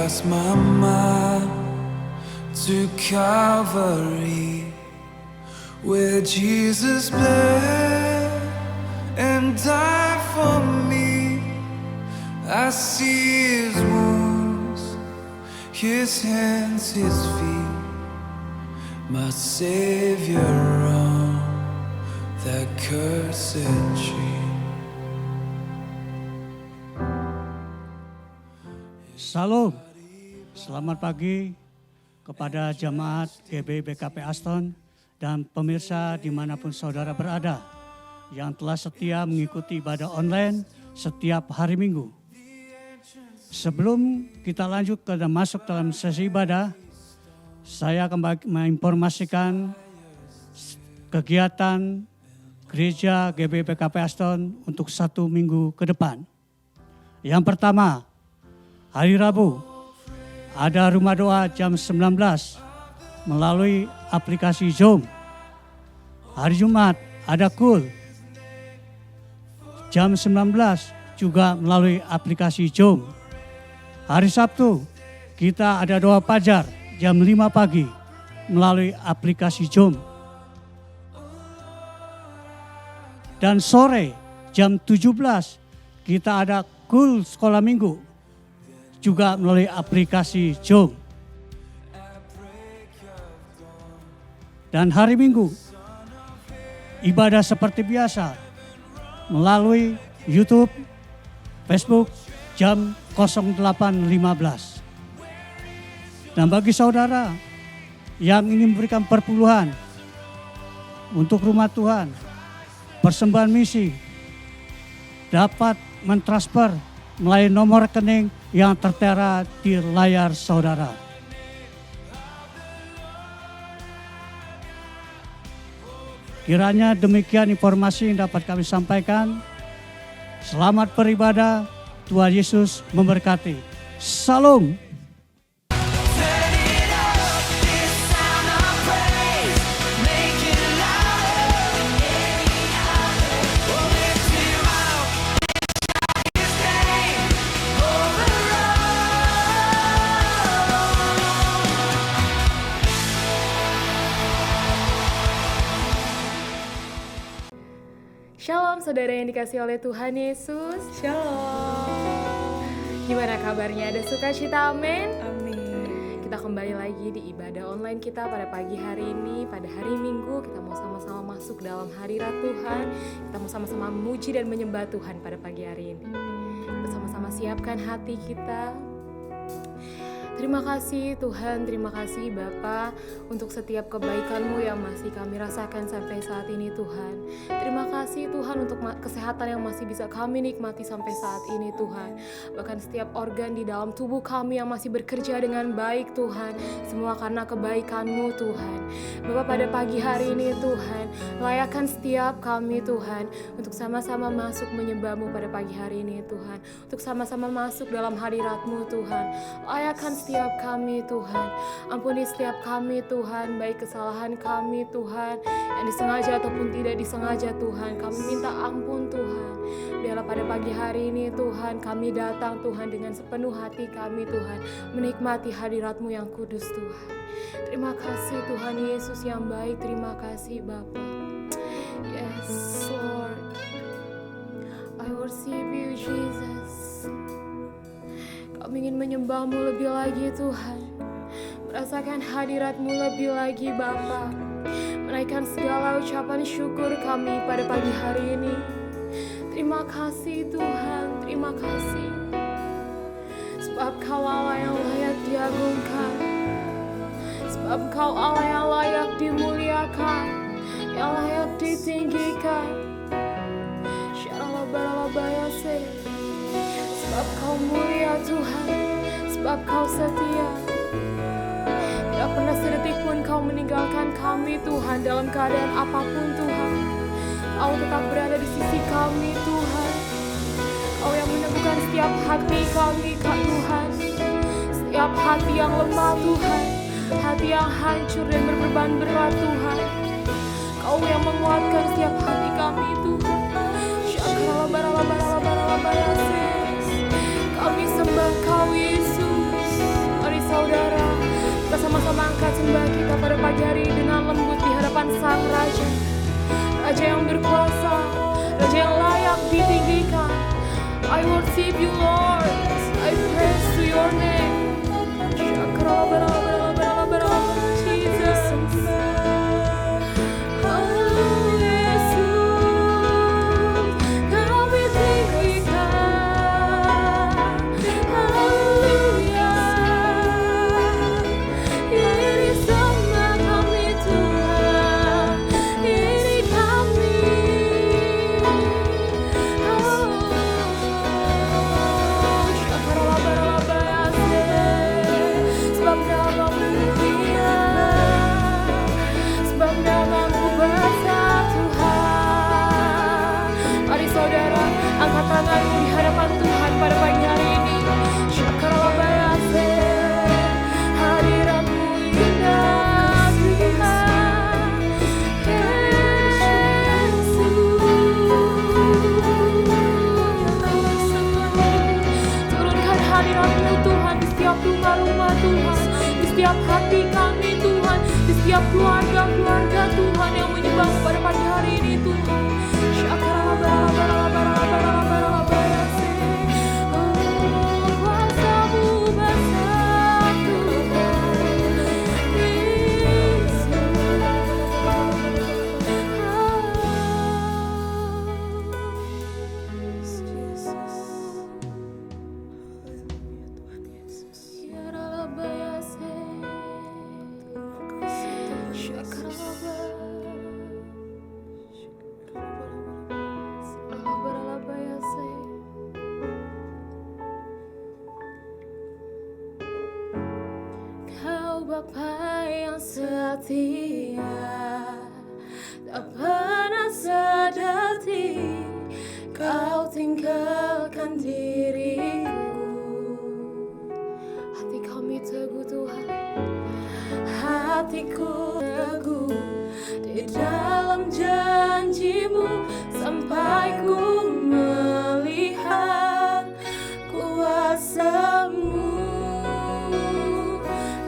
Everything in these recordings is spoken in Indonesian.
cast my mind to Calvary, where Jesus bled and died for me. I see his wounds, his hands, his feet, my Savior on that cursed tree. Salam, selamat pagi kepada jemaat GB BKP Aston dan pemirsa dimanapun saudara berada yang telah setia mengikuti ibadah online setiap hari Minggu. Sebelum kita lanjut ke dan masuk dalam sesi ibadah, saya akan menginformasikan kegiatan gereja GB BKP Aston untuk 1 minggu ke depan. Yang pertama, hari Rabu ada rumah doa jam 19 melalui aplikasi Zoom. Hari Jumat ada KUL jam 19 juga melalui aplikasi Zoom. Hari Sabtu kita ada doa fajar jam 5 pagi melalui aplikasi Zoom. Dan sore jam 17 kita ada KUL sekolah minggu juga melalui aplikasi Zoom. Dan hari Minggu ibadah seperti biasa melalui YouTube, Facebook jam 08.15. Dan bagi saudara yang ingin memberikan perpuluhan untuk rumah Tuhan, persembahan misi, dapat mentransfer melalui nomor rekening yang tertera di layar saudara. Kiranya demikian informasi yang dapat kami sampaikan. Selamat beribadah, Tuhan Yesus memberkati. Salam. Shalom saudara yang dikasihi oleh Tuhan Yesus. Shalom. Gimana kabarnya? Ada sukacita, amin? Amin. Kita kembali lagi di ibadah online kita pada pagi hari ini. Pada hari Minggu kita mau sama-sama masuk dalam hadirat Tuhan. Kita mau sama-sama memuji dan menyembah Tuhan pada pagi hari ini. Kita sama-sama siapkan hati kita. Terima kasih Tuhan, terima kasih Bapa untuk setiap kebaikan-Mu yang masih kami rasakan sampai saat ini Tuhan. Terima kasih Tuhan untuk kesehatan yang masih bisa kami nikmati sampai saat ini Tuhan. Bahkan setiap organ di dalam tubuh kami yang masih bekerja dengan baik Tuhan. Semua karena kebaikan-Mu Tuhan. Bapa, pada pagi hari ini Tuhan, layakkan setiap kami Tuhan untuk sama-sama masuk menyembah-Mu pada pagi hari ini Tuhan. Untuk sama-sama masuk dalam hadirat-Mu Tuhan. Layakkan setiap kami Tuhan, ampuni setiap kami Tuhan, baik kesalahan kami Tuhan, yang disengaja ataupun tidak disengaja Tuhan, kami minta ampun Tuhan. Biarlah pada pagi hari ini Tuhan, kami datang Tuhan dengan sepenuh hati kami Tuhan, menikmati hadirat-Mu yang kudus Tuhan. Terima kasih Tuhan Yesus yang baik, terima kasih Bapa. Yes Lord, I worship you Jesus. Kami ingin menyembah-Mu lebih lagi Tuhan, merasakan hadirat-Mu lebih lagi Bapa, menaikkan segala ucapan syukur kami pada pagi hari ini. Terima kasih Tuhan, terima kasih, sebab Kau Allah yang layak diagungkan, sebab Kau Allah yang layak dimuliakan, yang layak ditinggikan. Syaralabayase. Sebab Kau mulia Tuhan, sebab Kau setia. Tidak pernah sedetik pun Kau meninggalkan kami Tuhan dalam keadaan apapun Tuhan. Kau tetap berada di sisi kami Tuhan. Kau yang meneguhkan setiap hati kami Kak Tuhan. Setiap hati yang lemah Tuhan, hati yang hancur dan berbeban berat Tuhan. Kau yang menguatkan setiap hati kami Tuhan. Kami sembah Kau Yesus. memuliakan Sang Raja, Raja yang berkuasa, Raja yang layak ditinggikan. I worship you Lord, I praise to your name. Jesus. Tanganmu di hadapan Tuhan pada pagi hari ini. Syakarabayase, hadiratmu indah Tuhan Yesus. Turunkan hadiratmu Tuhan di setiap rumah-rumah Tuhan, di setiap hati kami Tuhan, di setiap keluarga-keluarga Tuhan yang menyembah pada pagi hari ini Tuhan. Bapa yang setia, tak pernah sedati Kau tinggalkan diriku. Hati kami teguh Tuhan, hatiku teguh di dalam janji-Mu sampai ku melihat kuasa-Mu.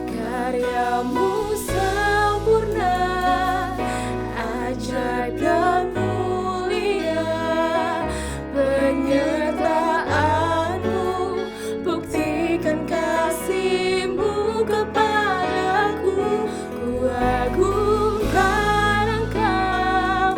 Karya-Mu sempurna, ajaib dan mulia, penyertaan-Mu buktikan kasih-Mu kepadaku. Ku agungkan Engkau,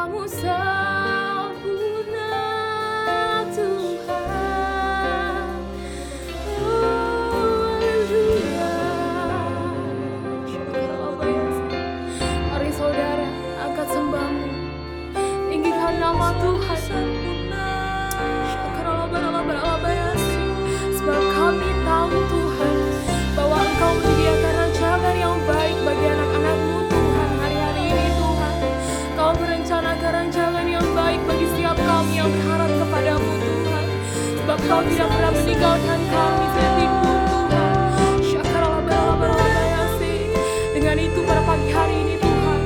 karyamu sempurna Tuhan. Haleluya. Mari saudara angkat sembahmu, tinggikan nama Tuhan. Sebab kami tahu Tuhan bahwa Engkau menyediakan rancangan yang baik bagi anak-anak-Mu Tuhan hari-hari ini Tuhan. Kau merencanakan rancangan yang baik bagi setiap kami yang berharap kepadamu Tuhan. Sebab Kau tidak pernah meninggalkan kami sedetikpun Tuhan. Dengan itu pada pagi hari ini Tuhan,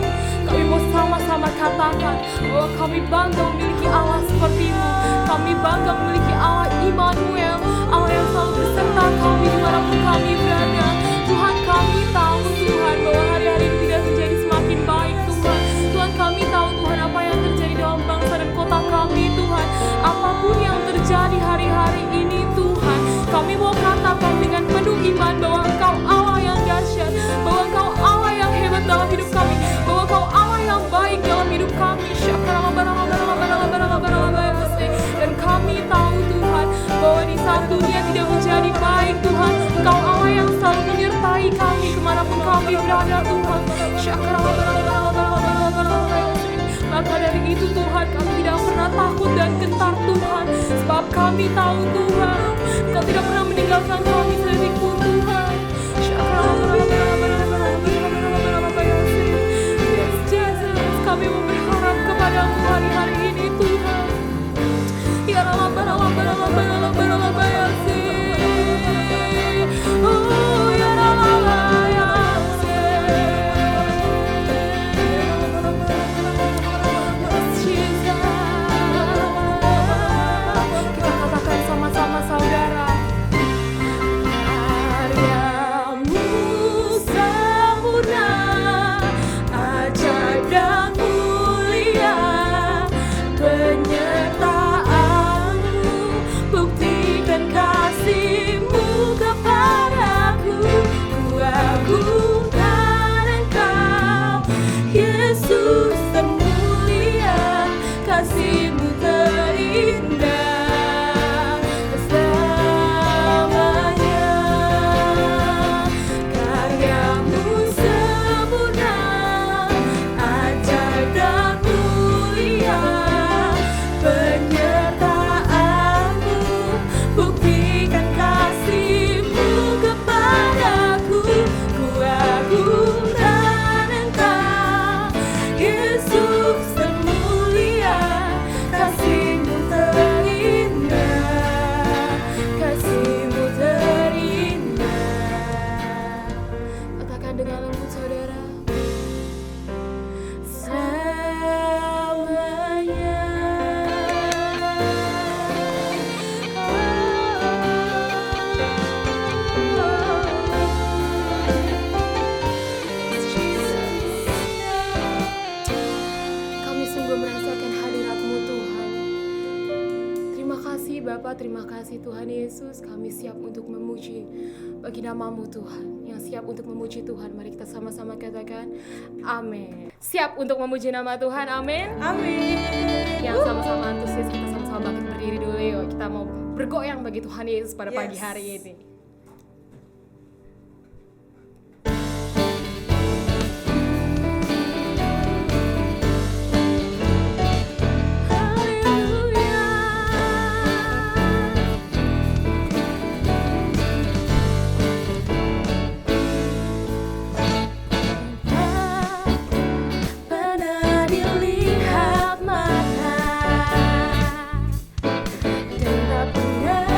kami mau sama-sama katakan bahwa kami bangga memiliki Allah seperti-Mu. Kami bangga memiliki Allah Immanuel, Allah yang selalu beserta kami dimanapun kami berada. Tuhan, kami tahu Tuhan bahwa hari-hari ini tidak terjadi semakin baik Tuhan. Tuhan, kami tahu Tuhan apa yang terjadi dalam bangsa dan kota kami Tuhan. Apapun yang terjadi hari-hari ini Tuhan, kami mau katakan dengan penuh iman bahwa Engkau Allah yang dahsyat, bahwa Engkau Allah yang hebat dalam hidup kami, bahwa Engkau Allah yang baik dalam hidup kami. Dan kami tahu Tuhan bahwa di saat dunia tidak menjadi baik Tuhan, Engkau Allah yang selalu menyertai kami kemanapun kami berada Tuhan. Maka dari itu Tuhan, kami tidak pernah takut dan gentar Tuhan, sebab kami tahu Tuhan Engkau tidak pernah meninggalkan kami sedetik pun Tuhan. Yes, Jesus, kami mau berharap kepadamu hari-hari ini Tuhan. Ya Allah, oh ya Allah, yes Jesus. Kita katakan sama-sama saudara. Karyamu sempurna, ajaib dan mulia, penyertaan-Mu buktikan kasih-Mu kepadaku. Ku agungkan Engkau, Yesus termulia, kasih-Mu terindah selamanya. Karyamu sempurna, ajaib dan mulia, penyertaan-Mu buktikan kasih-Mu kepadaku. Ku agungkan Engkau, Yesus termulia, kasih-Mu terindah, kasih-Mu terindah. Katakan dengan lembut saudara. Selamanya. Kami sungguh merasakan hadirat-Mu Tuhan. Terima kasih Bapa, terima kasih Tuhan Yesus. Kami siap untuk memuji bagi nama-Mu Tuhan. Yang siap untuk memuji Tuhan, mari kita sama-sama katakan amin. Siap untuk memuji nama Tuhan, amin. Amin. Yang sama-sama antusias, kita sama-sama bangkit berdiri dulu yuk. Kita mau bergoyang bagi Tuhan Yesus pada pagi Yes. hari ini. Pernah dilihat mata dan tak pernah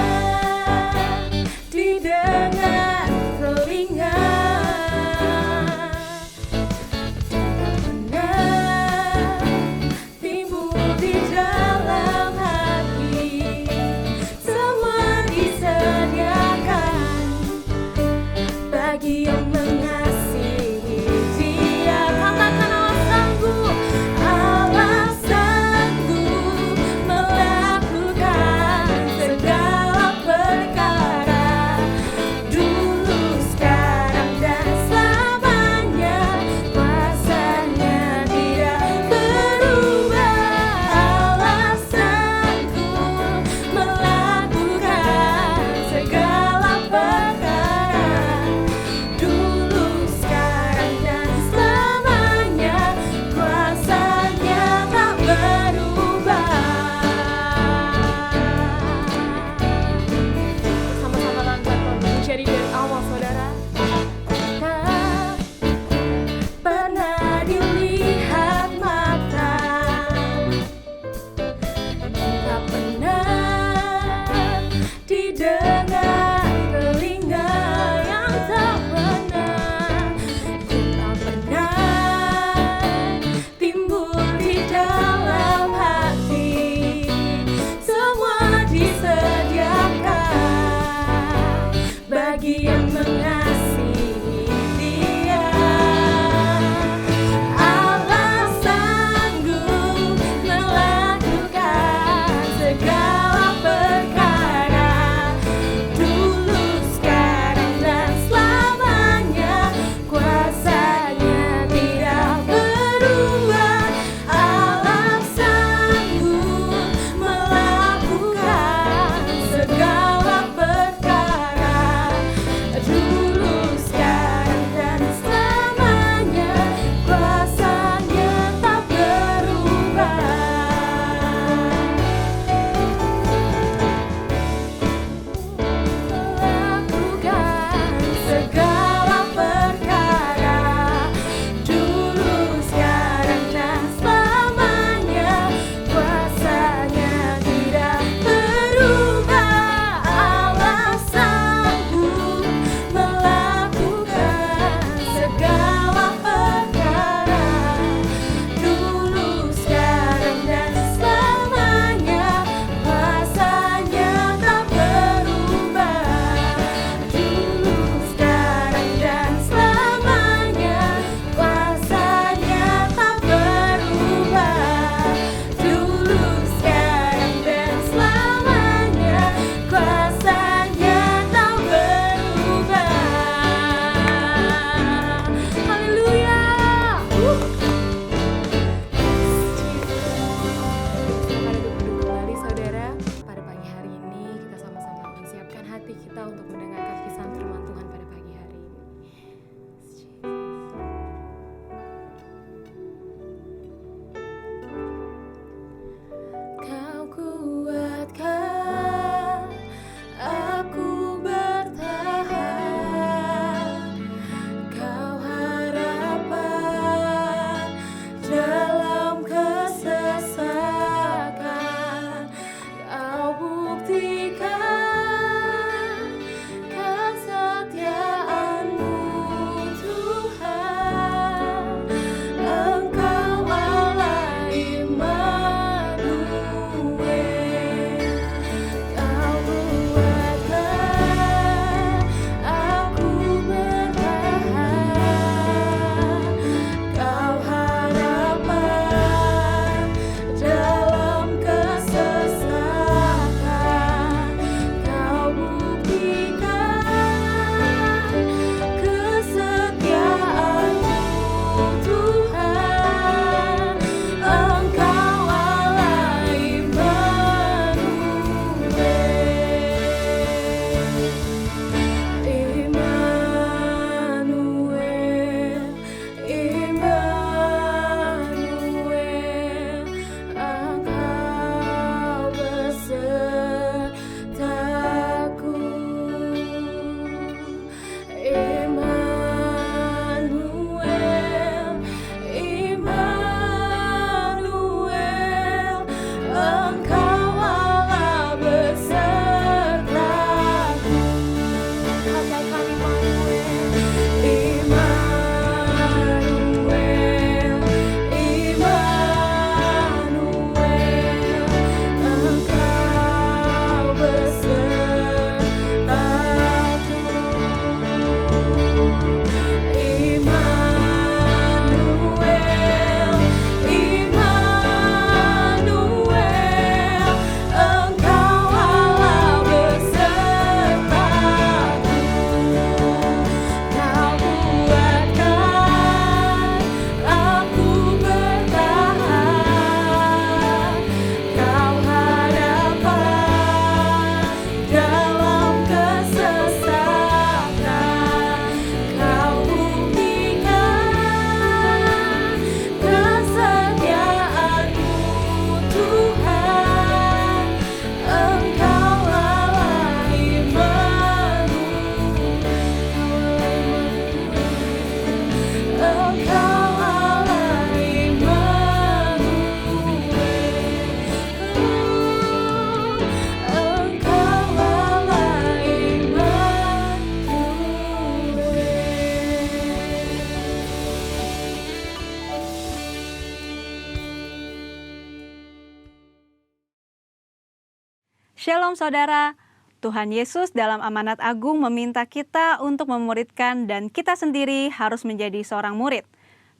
Shalom saudara, Tuhan Yesus dalam amanat agung meminta kita untuk memuridkan dan kita sendiri harus menjadi seorang murid.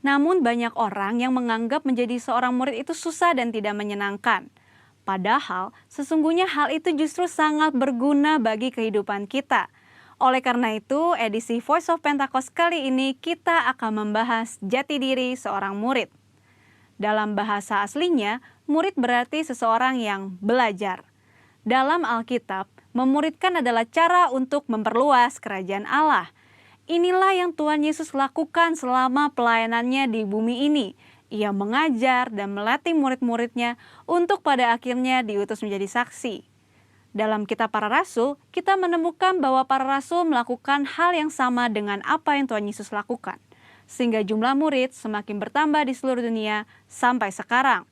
Namun banyak orang yang menganggap menjadi seorang murid itu susah dan tidak menyenangkan. Padahal sesungguhnya hal itu justru sangat berguna bagi kehidupan kita. Oleh karena itu, edisi Voice of Pentecost kali ini kita akan membahas jati diri seorang murid. Dalam bahasa aslinya, murid berarti seseorang yang belajar. Dalam Alkitab, memuridkan adalah cara untuk memperluas kerajaan Allah. Inilah yang Tuhan Yesus lakukan selama pelayanannya di bumi ini. Ia mengajar dan melatih murid-muridnya untuk pada akhirnya diutus menjadi saksi. Dalam kitab para rasul, kita menemukan bahwa para rasul melakukan hal yang sama dengan apa yang Tuhan Yesus lakukan. Sehingga jumlah murid semakin bertambah di seluruh dunia sampai sekarang.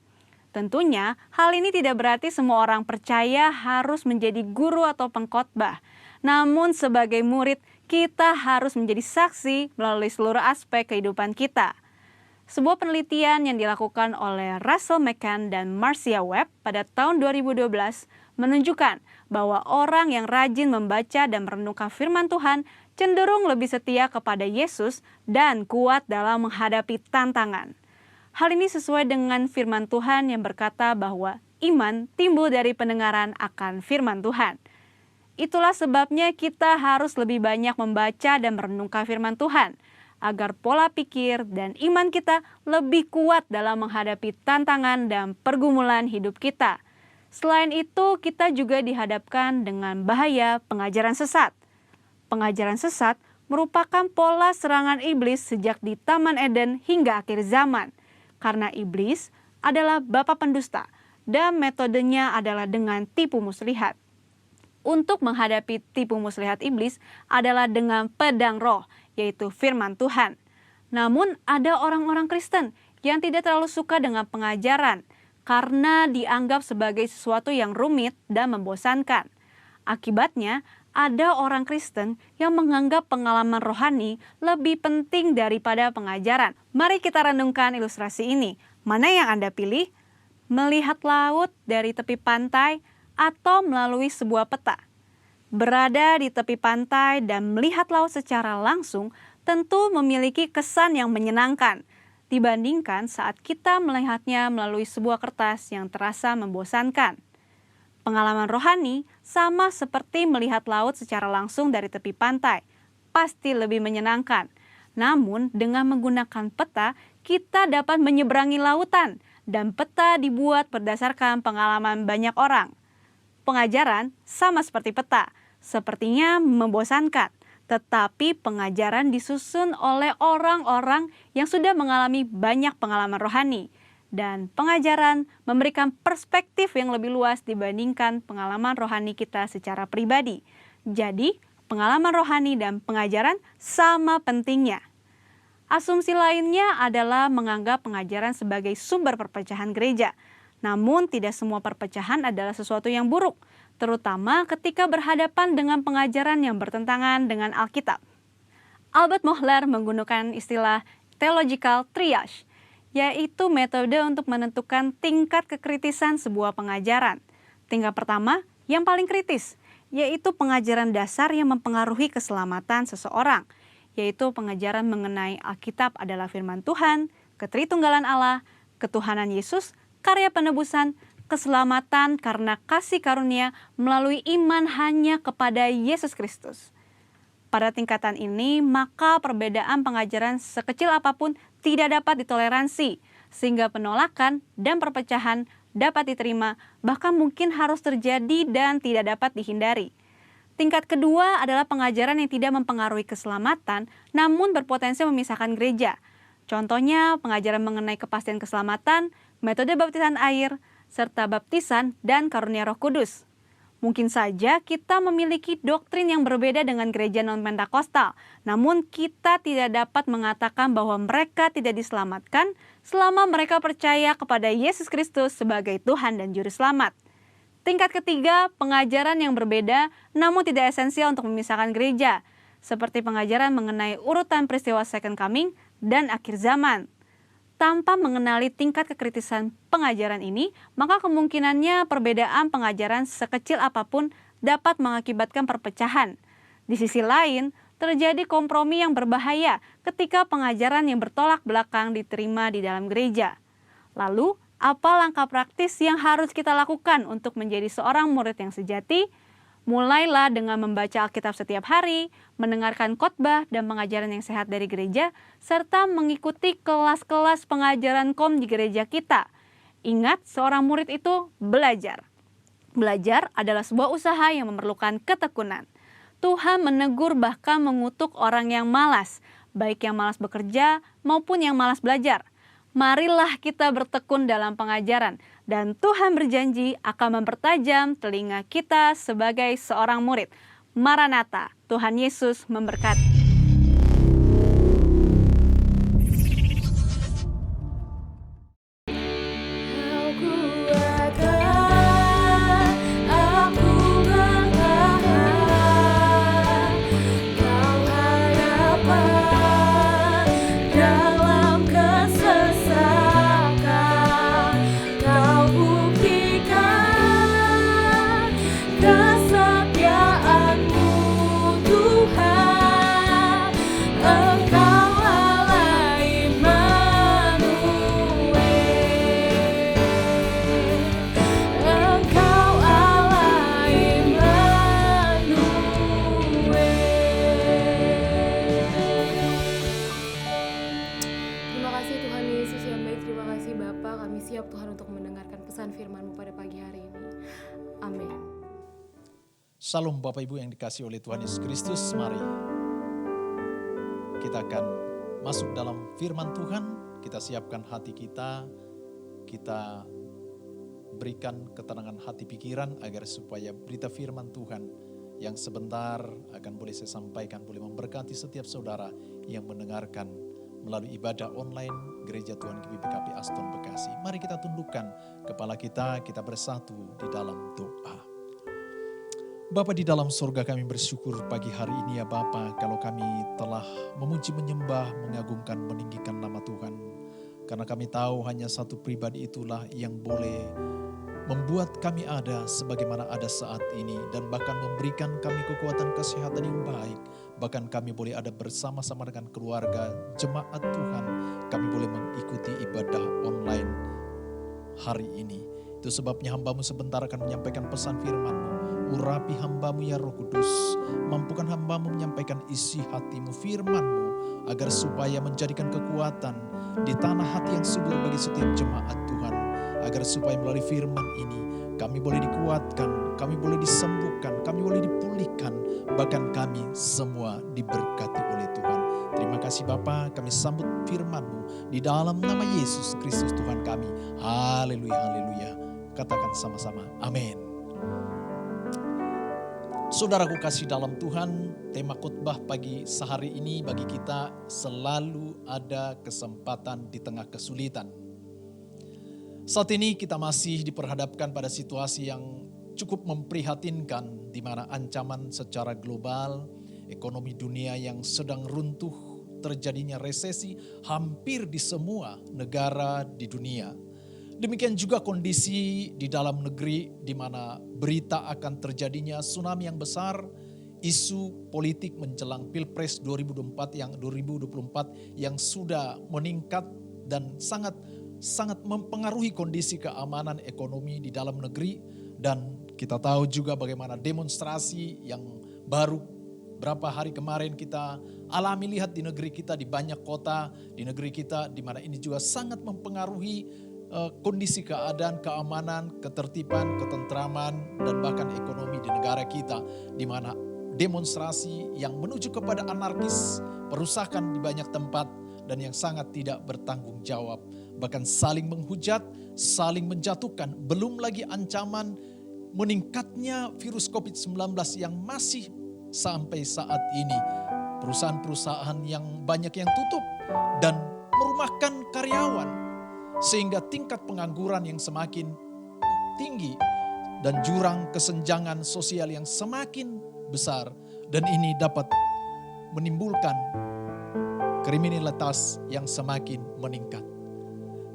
Tentunya, hal ini tidak berarti semua orang percaya harus menjadi guru atau pengkhotbah. Namun sebagai murid, kita harus menjadi saksi melalui seluruh aspek kehidupan kita. Sebuah penelitian yang dilakukan oleh Russell McCann dan Marcia Webb pada tahun 2012 menunjukkan bahwa orang yang rajin membaca dan merenungkan firman Tuhan cenderung lebih setia kepada Yesus dan kuat dalam menghadapi tantangan. Hal ini sesuai dengan firman Tuhan yang berkata bahwa iman timbul dari pendengaran akan firman Tuhan. Itulah sebabnya kita harus lebih banyak membaca dan merenungkan firman Tuhan, agar pola pikir dan iman kita lebih kuat dalam menghadapi tantangan dan pergumulan hidup kita. Selain itu, kita juga dihadapkan dengan bahaya pengajaran sesat. Pengajaran sesat merupakan pola serangan iblis sejak di Taman Eden hingga akhir zaman. Karena iblis adalah bapa pendusta dan metodenya adalah dengan tipu muslihat. Untuk menghadapi tipu muslihat iblis adalah dengan pedang roh, yaitu firman Tuhan. Namun ada orang-orang Kristen yang tidak terlalu suka dengan pengajaran karena dianggap sebagai sesuatu yang rumit dan membosankan. Akibatnya, ada orang Kristen yang menganggap pengalaman rohani lebih penting daripada pengajaran. Mari kita renungkan ilustrasi ini. Mana yang Anda pilih? Melihat laut dari tepi pantai atau melalui sebuah peta? Berada di tepi pantai dan melihat laut secara langsung tentu memiliki kesan yang menyenangkan dibandingkan saat kita melihatnya melalui sebuah kertas yang terasa membosankan. Pengalaman rohani sama seperti melihat laut secara langsung dari tepi pantai, pasti lebih menyenangkan. Namun dengan menggunakan peta, kita dapat menyeberangi lautan dan peta dibuat berdasarkan pengalaman banyak orang. Pengajaran sama seperti peta, sepertinya membosankan, tetapi pengajaran disusun oleh orang-orang yang sudah mengalami banyak pengalaman rohani. Dan pengajaran memberikan perspektif yang lebih luas dibandingkan pengalaman rohani kita secara pribadi. Jadi, pengalaman rohani dan pengajaran sama pentingnya. Asumsi lainnya adalah menganggap pengajaran sebagai sumber perpecahan gereja. Namun, tidak semua perpecahan adalah sesuatu yang buruk, terutama ketika berhadapan dengan pengajaran yang bertentangan dengan Alkitab. Albert Mohler menggunakan istilah theological triage, yaitu metode untuk menentukan tingkat kekritisan sebuah pengajaran. Tingkat pertama, yang paling kritis, yaitu pengajaran dasar yang mempengaruhi keselamatan seseorang, yaitu pengajaran mengenai Alkitab adalah firman Tuhan, ketritunggalan Allah, ketuhanan Yesus, karya penebusan, keselamatan karena kasih karunia melalui iman hanya kepada Yesus Kristus. Pada tingkatan ini, maka perbedaan pengajaran sekecil apapun tidak dapat ditoleransi, sehingga penolakan dan perpecahan dapat diterima, bahkan mungkin harus terjadi dan tidak dapat dihindari. Tingkat kedua adalah pengajaran yang tidak mempengaruhi keselamatan, namun berpotensi memisahkan gereja. Contohnya, pengajaran mengenai kepastian keselamatan, metode baptisan air, serta baptisan dan karunia Roh Kudus. Mungkin saja kita memiliki doktrin yang berbeda dengan gereja non-Pentakosta, namun kita tidak dapat mengatakan bahwa mereka tidak diselamatkan selama mereka percaya kepada Yesus Kristus sebagai Tuhan dan Juru Selamat. Tingkat ketiga, pengajaran yang berbeda namun tidak esensial untuk memisahkan gereja, seperti pengajaran mengenai urutan peristiwa Second Coming dan akhir zaman. Tanpa mengenali tingkat kekritisan pengajaran ini, maka kemungkinannya perbedaan pengajaran sekecil apapun dapat mengakibatkan perpecahan. Di sisi lain, terjadi kompromi yang berbahaya ketika pengajaran yang bertolak belakang diterima di dalam gereja. Lalu, apa langkah praktis yang harus kita lakukan untuk menjadi seorang murid yang sejati? Mulailah dengan membaca Alkitab setiap hari, mendengarkan khotbah dan pengajaran yang sehat dari gereja, serta mengikuti kelas-kelas pengajaran di gereja kita. Ingat, seorang murid itu belajar. Belajar adalah sebuah usaha yang memerlukan ketekunan. Tuhan menegur bahkan mengutuk orang yang malas, baik yang malas bekerja maupun yang malas belajar. Marilah kita bertekun dalam pengajaran, dan Tuhan berjanji akan mempertajam telinga kita sebagai seorang murid. Maranatha, Tuhan Yesus memberkati. siap Tuhan untuk mendengarkan pesan firman-Mu pada pagi hari ini. Amin. Salam Bapak Ibu yang dikasihi oleh Tuhan Yesus Kristus, mari kita akan masuk dalam firman Tuhan, kita siapkan hati kita berikan ketenangan hati pikiran agar supaya berita firman Tuhan yang sebentar akan boleh saya sampaikan, boleh memberkati setiap saudara yang mendengarkan melalui ibadah online Gereja Tuhan GBPKP Aston Bekasi. Mari kita tundukkan kepala kita bersatu di dalam doa. Bapa di dalam surga, kami bersyukur pagi hari ini ya Bapa, kalau kami telah memuji, menyembah, mengagungkan, meninggikan nama Tuhan. Karena kami tahu hanya satu pribadi itulah yang boleh membuat kami ada sebagaimana ada saat ini. Dan bahkan memberikan kami kekuatan kesehatan yang baik. Bahkan kami boleh ada bersama-sama dengan keluarga jemaat Tuhan. Kami boleh mengikuti ibadah online hari ini. Itu sebabnya hamba-Mu sebentar akan menyampaikan pesan firman-Mu. Urapi hamba-Mu ya Roh Kudus. Mampukan hamba-Mu menyampaikan isi hati-Mu, firman-Mu. Agar supaya menjadikan kekuatan di tanah hati yang subur bagi setiap jemaat Tuhan. Agar supaya melalui firman ini kami boleh dikuatkan, kami boleh disembuhkan, kami boleh dipulihkan. Bahkan kami semua diberkati oleh Tuhan. Terima kasih Bapa, kami sambut firman-Mu di dalam nama Yesus Kristus Tuhan kami. Haleluya, haleluya. Katakan sama-sama, amin. Saudaraku kasih dalam Tuhan, tema khotbah pagi sehari ini bagi kita selalu ada kesempatan di tengah kesulitan. Saat ini kita masih diperhadapkan pada situasi yang cukup memprihatinkan, di mana ancaman secara global, ekonomi dunia yang sedang runtuh, terjadinya resesi hampir di semua negara di dunia. Demikian juga kondisi di dalam negeri di mana berita akan terjadinya tsunami yang besar, isu politik menjelang Pilpres 2024 yang sudah meningkat dan sangat mempengaruhi kondisi keamanan ekonomi di dalam negeri. Dan kita tahu juga bagaimana demonstrasi yang baru berapa hari kemarin kita alami, lihat di negeri kita, di banyak kota di negeri kita, di mana ini juga sangat mempengaruhi kondisi keadaan, keamanan, ketertiban, ketentraman, dan bahkan ekonomi di negara kita, di mana demonstrasi yang menuju kepada anarkis, perusakan di banyak tempat, dan yang sangat tidak bertanggung jawab, bahkan saling menghujat, saling menjatuhkan, belum lagi ancaman meningkatnya virus COVID-19 yang masih sampai saat ini. Perusahaan-perusahaan yang banyak yang tutup dan merumahkan karyawan, sehingga tingkat pengangguran yang semakin tinggi dan jurang kesenjangan sosial yang semakin besar. Dan ini dapat menimbulkan kriminalitas yang semakin meningkat.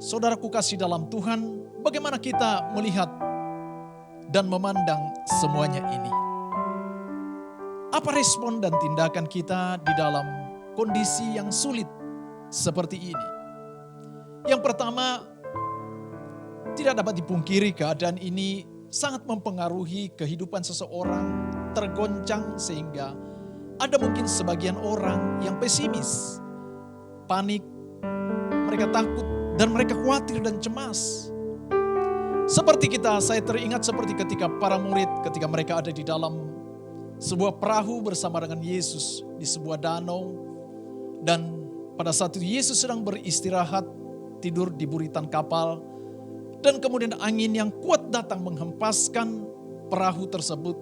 Saudaraku kasih dalam Tuhan, bagaimana kita melihat dan memandang semuanya ini? Apa respon dan tindakan kita di dalam kondisi yang sulit seperti ini? Yang pertama, tidak dapat dipungkiri keadaan ini sangat mempengaruhi kehidupan seseorang, tergoncang sehingga ada mungkin sebagian orang yang pesimis, panik, mereka takut dan mereka khawatir dan cemas. Saya teringat seperti ketika para murid ketika mereka ada di dalam sebuah perahu bersama dengan Yesus di sebuah danau. Dan pada saat itu Yesus sedang beristirahat, tidur di buritan kapal. Dan kemudian angin yang kuat datang menghempaskan perahu tersebut.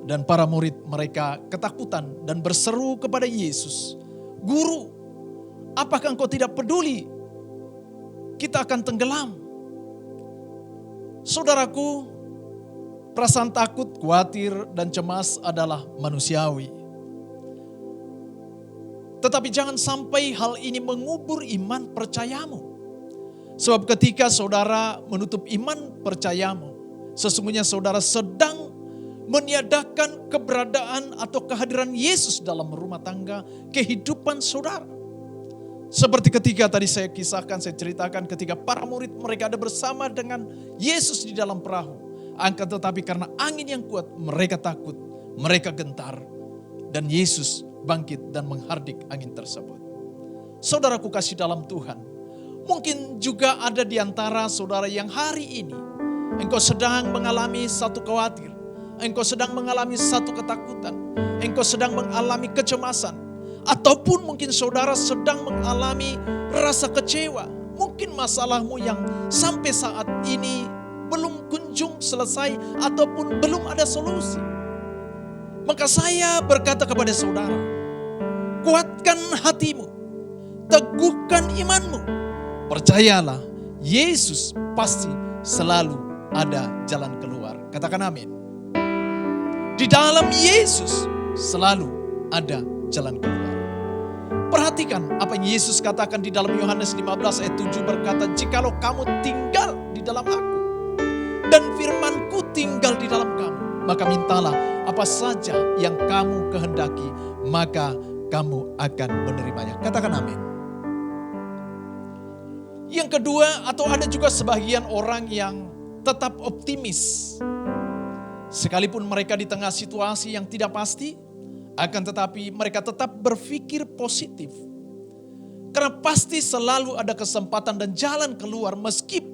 Dan para murid mereka ketakutan dan berseru kepada Yesus, "Guru, apakah engkau tidak peduli? Kita akan tenggelam." Saudaraku, perasaan takut, khawatir, dan cemas adalah manusiawi. Tetapi jangan sampai hal ini mengubur iman percayamu. Sebab ketika saudara menutup iman percayamu, sesungguhnya saudara sedang meniadakan keberadaan atau kehadiran Yesus dalam rumah tangga kehidupan saudara. Seperti ketika tadi saya ceritakan ketika para murid mereka ada bersama dengan Yesus di dalam perahu. Akan tetapi karena angin yang kuat mereka takut, mereka gentar. Dan Yesus bangkit dan menghardik angin tersebut. Saudaraku kasih dalam Tuhan, mungkin juga ada di antara saudara yang hari ini engkau sedang mengalami satu khawatir, engkau sedang mengalami satu ketakutan, engkau sedang mengalami kecemasan. Ataupun mungkin saudara sedang mengalami rasa kecewa. Mungkin masalahmu yang sampai saat ini belum kunjung selesai ataupun belum ada solusi. Maka saya berkata kepada saudara, kuatkan hatimu, teguhkan imanmu. Percayalah, Yesus pasti selalu ada jalan keluar. Katakan amin. Di dalam Yesus selalu ada jalan keluar. Perhatikan apa yang Yesus katakan di dalam Yohanes 15 ayat 7 berkata, "Jikalau kamu tinggal di dalam aku dan firman-Ku tinggal di dalam kamu, maka mintalah apa saja yang kamu kehendaki, maka kamu akan menerimanya." Katakan amin. Yang kedua, atau ada juga sebagian orang yang tetap optimis. Sekalipun mereka di tengah situasi yang tidak pasti, akan tetapi mereka tetap berpikir positif. Karena pasti selalu ada kesempatan dan jalan keluar meski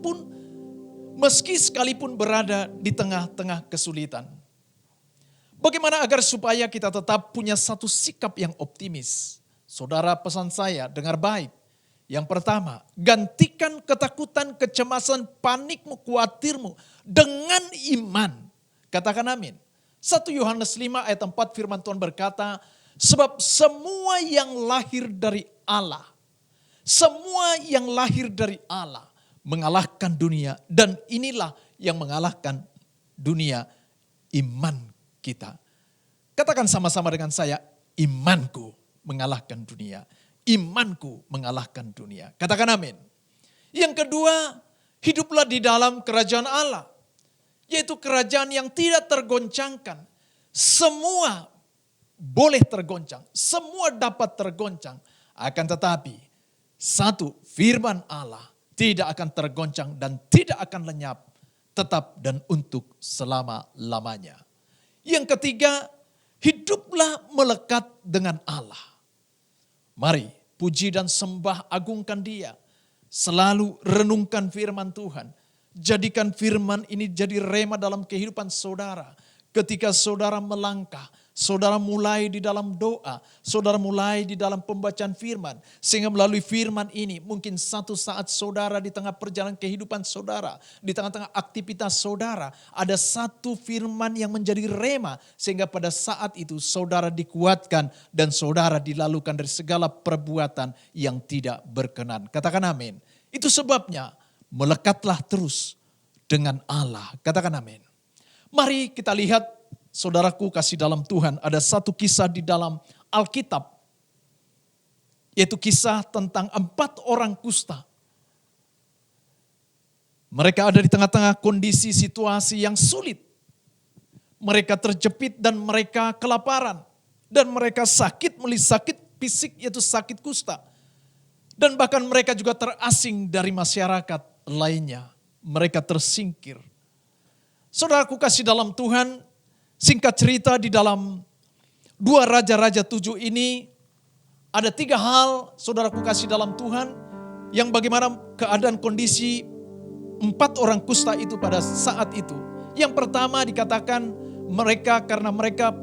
sekalipun berada di tengah-tengah kesulitan. Bagaimana agar supaya kita tetap punya satu sikap yang optimis? Saudara, pesan saya, dengar baik. Yang pertama, gantikan ketakutan, kecemasan, panikmu, khawatirmu dengan iman. Katakan amin. 1 Yohanes 5 ayat 4 firman Tuhan berkata, sebab semua yang lahir dari Allah, semua yang lahir dari Allah mengalahkan dunia, dan inilah yang mengalahkan dunia, iman kita. Katakan sama-sama dengan saya, imanku mengalahkan dunia. Imanku mengalahkan dunia. Katakan amin. Yang kedua, hiduplah di dalam kerajaan Allah. Yaitu kerajaan yang tidak tergoncangkan. Semua boleh tergoncang. Semua dapat tergoncang. Akan tetapi, satu, firman Allah tidak akan tergoncang dan tidak akan lenyap. Tetap dan untuk selama-lamanya. Yang ketiga, hiduplah melekat dengan Allah. Mari puji dan sembah agungkan Dia. Selalu renungkan firman Tuhan. Jadikan firman ini jadi rema dalam kehidupan saudara. Ketika saudara melangkah, saudara mulai di dalam doa, saudara mulai di dalam pembacaan firman. Sehingga melalui firman ini mungkin satu saat saudara di tengah perjalanan kehidupan saudara, di tengah-tengah aktivitas saudara, ada satu firman yang menjadi rema. Sehingga pada saat itu saudara dikuatkan dan saudara dilalukan dari segala perbuatan yang tidak berkenan. Katakan amin. Itu sebabnya melekatlah terus dengan Allah. Katakan amin. Mari kita lihat, saudaraku kasih dalam Tuhan, ada satu kisah di dalam Alkitab. Yaitu kisah tentang 4 orang kusta. Mereka ada di tengah-tengah kondisi situasi yang sulit. Mereka terjepit dan mereka kelaparan. Dan mereka sakit, sakit fisik yaitu sakit kusta. Dan bahkan mereka juga terasing dari masyarakat lainnya. Mereka tersingkir. Saudaraku kasih dalam Tuhan, singkat cerita di dalam 2 Raja-Raja 7 ini, ada 3 hal saudaraku kasih dalam Tuhan, yang bagaimana keadaan kondisi 4 orang kusta itu pada saat itu. Yang pertama dikatakan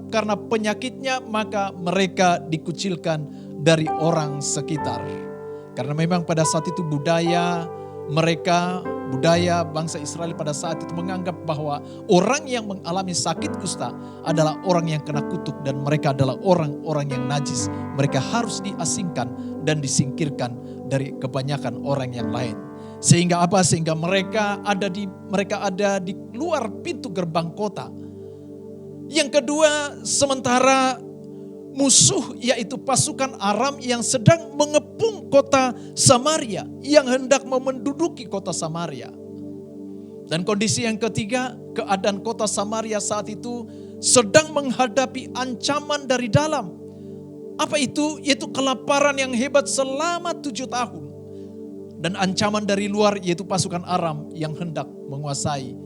karena penyakitnya maka mereka dikucilkan dari orang sekitar. Karena memang pada saat itu budaya bangsa Israel pada saat itu menganggap bahwa orang yang mengalami sakit kusta adalah orang yang kena kutuk dan mereka adalah orang-orang yang najis. Mereka harus diasingkan dan disingkirkan dari kebanyakan orang yang lain. Sehingga apa? Sehingga mereka ada di luar pintu gerbang kota. Yang kedua, sementara musuh yaitu pasukan Aram yang sedang mengepung kota Samaria, yang hendak menduduki kota Samaria. Dan kondisi yang ketiga, keadaan kota Samaria saat itu sedang menghadapi ancaman dari dalam. Apa itu? Yaitu kelaparan yang hebat selama 7 tahun. Dan ancaman dari luar yaitu pasukan Aram yang hendak menguasai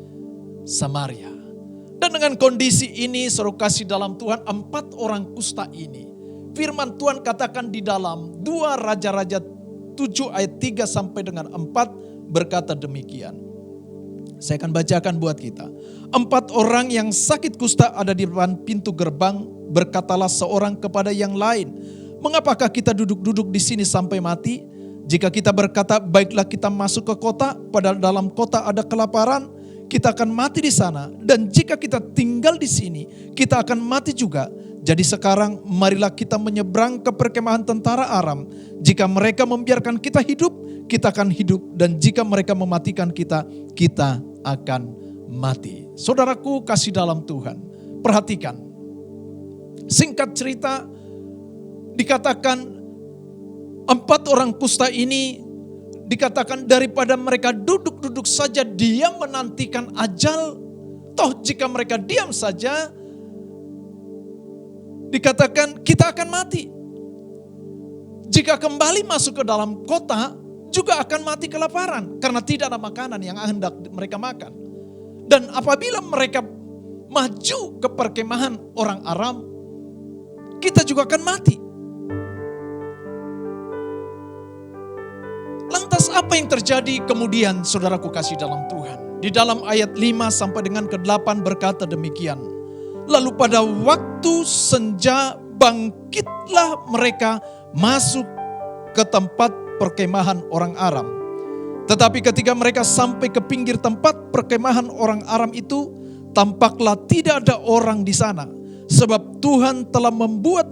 Samaria. Dan dengan kondisi ini, saudara kasih dalam Tuhan, 4 orang kusta ini, firman Tuhan katakan di dalam 2 Raja-Raja 7 ayat 3 sampai dengan 4 berkata demikian. Saya akan bacakan buat kita. 4 orang yang sakit kusta ada di depan pintu gerbang, berkatalah seorang kepada yang lain, mengapakah kita duduk-duduk di sini sampai mati? Jika kita berkata, baiklah kita masuk ke kota, padahal dalam kota ada kelaparan, kita akan mati di sana. Dan jika kita tinggal di sini, kita akan mati juga. Jadi sekarang marilah kita menyeberang ke perkemahan tentara Aram. Jika mereka membiarkan kita hidup, kita akan hidup. Dan jika mereka mematikan kita, kita akan mati. Saudaraku kasih dalam Tuhan, perhatikan. Singkat cerita, dikatakan 4 orang kusta ini, dikatakan daripada mereka duduk-duduk saja diam menantikan ajal, toh jika mereka diam saja, dikatakan kita akan mati. Jika kembali masuk ke dalam kota, juga akan mati kelaparan, karena tidak ada makanan yang hendak mereka makan. Dan apabila mereka maju ke perkemahan orang Aram, kita juga akan mati. Lantas apa yang terjadi kemudian, saudaraku kasih dalam Tuhan? Di dalam ayat 5 sampai dengan ke-8 berkata demikian. Lalu pada waktu senja bangkitlah mereka masuk ke tempat perkemahan orang Aram. Tetapi ketika mereka sampai ke pinggir tempat perkemahan orang Aram itu, tampaklah tidak ada orang di sana. Sebab Tuhan telah membuat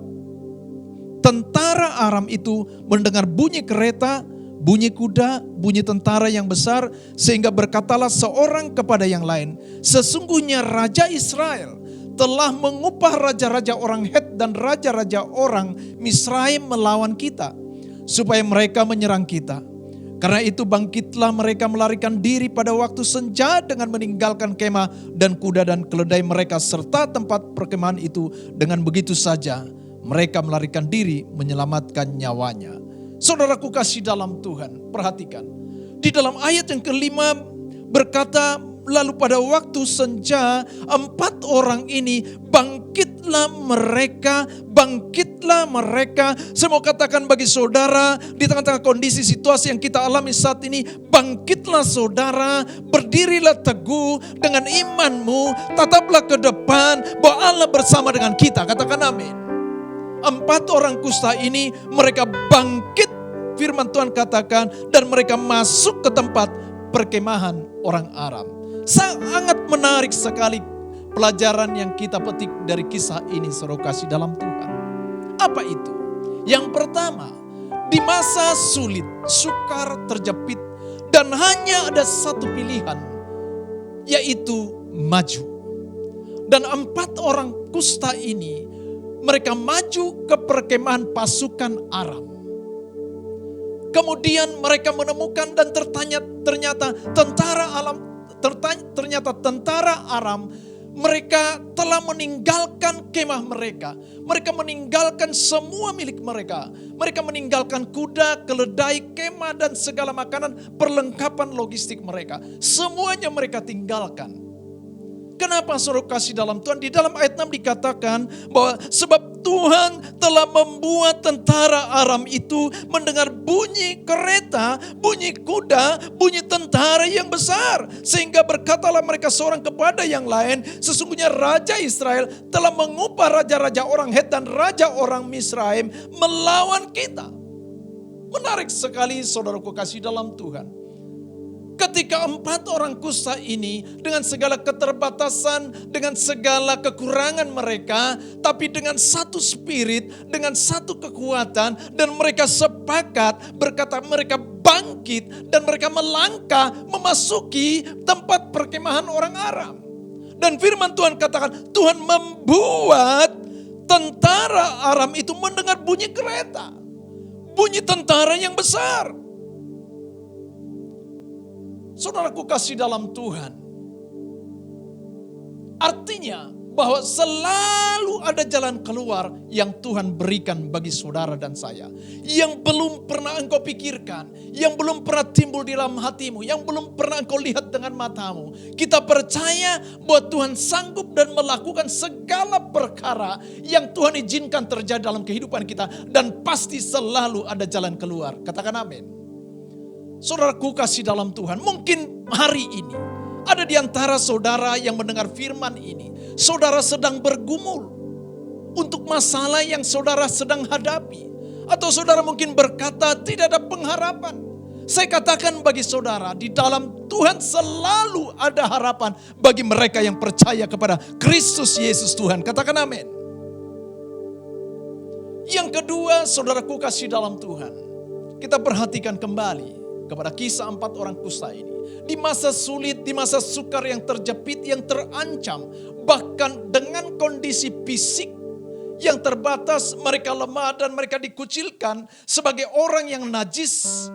tentara Aram itu mendengar bunyi kereta, bunyi kuda, bunyi tentara yang besar, sehingga berkatalah seorang kepada yang lain, sesungguhnya Raja Israel telah mengupah raja-raja orang Het dan raja-raja orang Misraim melawan kita, supaya mereka menyerang kita. Karena itu bangkitlah mereka melarikan diri pada waktu senja dengan meninggalkan kemah dan kuda dan keledai mereka serta tempat perkemahan itu. Dengan begitu saja mereka melarikan diri menyelamatkan nyawanya. Saudaraku kasih dalam Tuhan, perhatikan. Di dalam ayat yang kelima berkata, lalu pada waktu senja 4 orang ini bangkitlah mereka. Saya mau katakan bagi saudara, di tengah-tengah kondisi situasi yang kita alami saat ini, bangkitlah saudara, berdirilah teguh dengan imanmu, tataplah ke depan bahwa Allah bersama dengan kita. Katakan amin. 4 orang kusta ini mereka bangkit, firman Tuhan katakan, dan mereka masuk ke tempat perkemahan orang Aram. Sangat menarik sekali pelajaran yang kita petik dari kisah ini, saudara kasih dalam Tuhan. Apa itu? Yang pertama, di masa sulit, sukar, terjepit, dan hanya ada satu pilihan, yaitu maju. Dan 4 orang kusta ini mereka maju ke perkemahan pasukan Aram. Kemudian mereka menemukan dan ternyata tentara Aram mereka telah meninggalkan kemah mereka. Mereka meninggalkan semua milik mereka. Mereka meninggalkan kuda, keledai, kemah dan segala makanan, perlengkapan logistik mereka. Semuanya mereka tinggalkan. Kenapa saudara kasih dalam Tuhan? Di dalam ayat 6 dikatakan bahwa sebab Tuhan telah membuat tentara Aram itu mendengar bunyi kereta, bunyi kuda, bunyi tentara yang besar. Sehingga berkatalah mereka seorang kepada yang lain, sesungguhnya Raja Israel telah mengupah raja-raja orang Het dan raja orang Misraim melawan kita. Menarik sekali saudaraku kasih dalam Tuhan. Ketika 4 orang kusta ini dengan segala keterbatasan, dengan segala kekurangan mereka, tapi dengan satu spirit, dengan satu kekuatan, dan mereka sepakat berkata mereka bangkit dan mereka melangkah memasuki tempat perkemahan orang Aram. Dan firman Tuhan katakan, Tuhan membuat tentara Aram itu mendengar bunyi kereta, bunyi tentara yang besar. Saudaraku kasih dalam Tuhan. Artinya bahwa selalu ada jalan keluar yang Tuhan berikan bagi saudara dan saya. Yang belum pernah engkau pikirkan, yang belum pernah timbul di dalam hatimu, yang belum pernah engkau lihat dengan matamu. Kita percaya bahwa Tuhan sanggup dan melakukan segala perkara yang Tuhan izinkan terjadi dalam kehidupan kita. Dan pasti selalu ada jalan keluar. Katakan amin. Saudaraku kasih dalam Tuhan, mungkin hari ini ada di antara saudara yang mendengar firman ini. Saudara sedang bergumul untuk masalah yang saudara sedang hadapi. Atau saudara mungkin berkata tidak ada pengharapan. Saya katakan bagi saudara, di dalam Tuhan selalu ada harapan bagi mereka yang percaya kepada Kristus Yesus Tuhan. Katakan amin. Yang kedua, saudaraku kasih dalam Tuhan, kita perhatikan kembali kepada kisah 4 orang kusta ini. Di masa sulit, di masa sukar yang terjepit, yang terancam. Bahkan dengan kondisi fisik yang terbatas, mereka lemah dan mereka dikucilkan sebagai orang yang najis.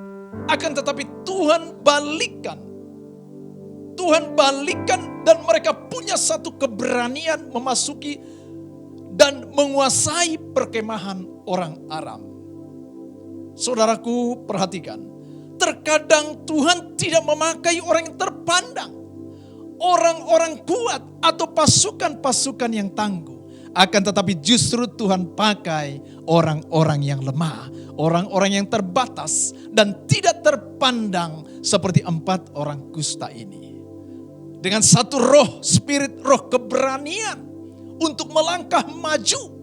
Akan tetapi Tuhan balikan. Tuhan balikan dan mereka punya satu keberanian memasuki dan menguasai perkemahan orang Aram. Saudaraku perhatikan. Terkadang Tuhan tidak memakai orang yang terpandang, orang-orang kuat atau pasukan-pasukan yang tangguh. Akan tetapi justru Tuhan pakai orang-orang yang lemah, orang-orang yang terbatas dan tidak terpandang seperti 4 orang kusta ini. Dengan satu roh, spirit, roh keberanian untuk melangkah maju.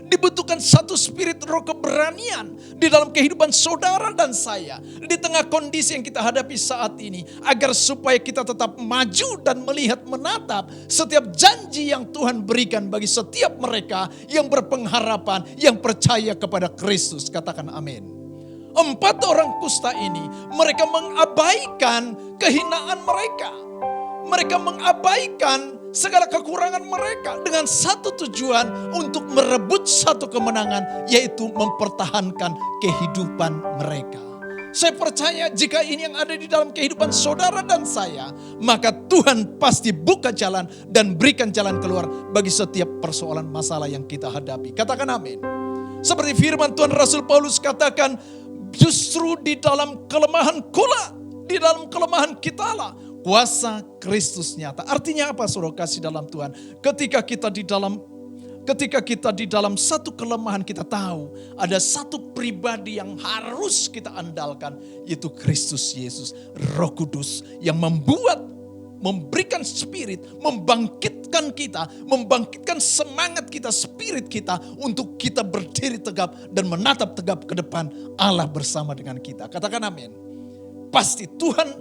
Dibutuhkan satu spirit roh keberanian di dalam kehidupan saudara dan saya. Di tengah kondisi yang kita hadapi saat ini. Agar supaya kita tetap maju dan melihat menatap setiap janji yang Tuhan berikan bagi setiap mereka yang berpengharapan, yang percaya kepada Kristus. Katakan amin. 4 orang kusta ini mereka mengabaikan kehinaan mereka. Mereka mengabaikan segala kekurangan mereka dengan satu tujuan untuk merebut satu kemenangan, yaitu mempertahankan kehidupan mereka. Saya percaya jika ini yang ada di dalam kehidupan saudara dan saya, maka Tuhan pasti buka jalan dan berikan jalan keluar bagi setiap persoalan masalah yang kita hadapi. Katakan amin. Seperti firman Tuhan Rasul Paulus katakan, justru di dalam kelemahan kula, di dalam kelemahan kitalah kuasa Kristus nyata. Artinya apa saudara kasih dalam Tuhan? Ketika kita di dalam satu kelemahan, kita tahu ada satu pribadi yang harus kita andalkan, yaitu Kristus Yesus, Roh Kudus yang memberikan spirit, membangkitkan kita, membangkitkan semangat kita, spirit kita untuk kita berdiri tegap dan menatap tegap ke depan Allah bersama dengan kita. Katakan amin. Pasti Tuhan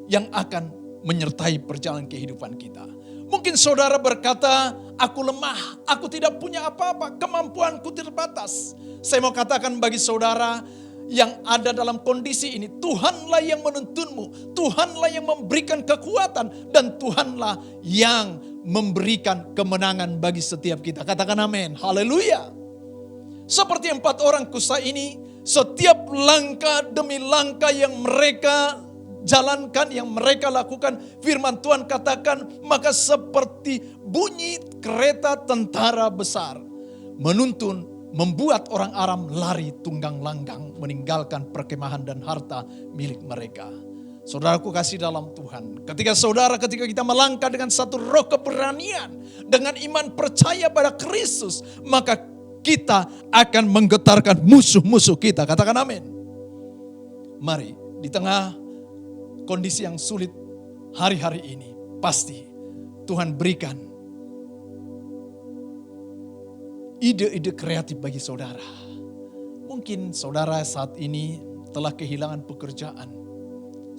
yang akan menyertai perjalanan kehidupan kita. Mungkin saudara berkata, aku lemah, aku tidak punya apa-apa, kemampuanku terbatas. Saya mau katakan bagi saudara yang ada dalam kondisi ini, Tuhanlah yang menuntunmu, Tuhanlah yang memberikan kekuatan, dan Tuhanlah yang memberikan kemenangan bagi setiap kita. Katakan amin, haleluya. Seperti 4 orang kusta ini, Setiap langkah demi langkah yang mereka jalankan, yang mereka lakukan, firman Tuhan katakan, maka seperti bunyi kereta tentara besar menuntun, membuat orang Aram lari tunggang langgang, meninggalkan perkemahan dan harta milik mereka. Saudaraku kasih dalam Tuhan, ketika kita melangkah dengan satu roh keberanian, dengan iman percaya pada Kristus, maka kita akan menggetarkan musuh-musuh kita. Katakan amin. Mari, di tengah kondisi yang sulit hari-hari ini, pasti Tuhan berikan ide-ide kreatif bagi saudara. Mungkin saudara saat ini telah kehilangan pekerjaan.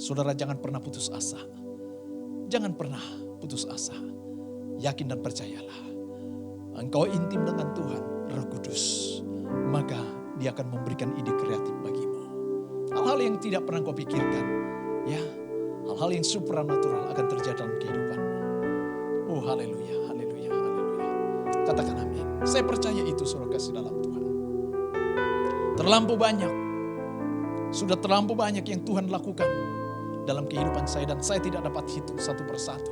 Saudara jangan pernah putus asa. Jangan pernah putus asa. Yakin dan percayalah. Engkau intim dengan Tuhan, Roh Kudus. Maka Dia akan memberikan ide kreatif bagimu. Hal-hal yang tidak pernah kau pikirkan. Ya, hal-hal yang supranatural akan terjadi dalam kehidupanmu. Oh haleluya, haleluya, haleluya. Katakan amin. Saya percaya itu saudara kasih dalam Tuhan. Terlampau banyak. Sudah terlampau banyak yang Tuhan lakukan dalam kehidupan saya. Dan saya tidak dapat hitung satu persatu.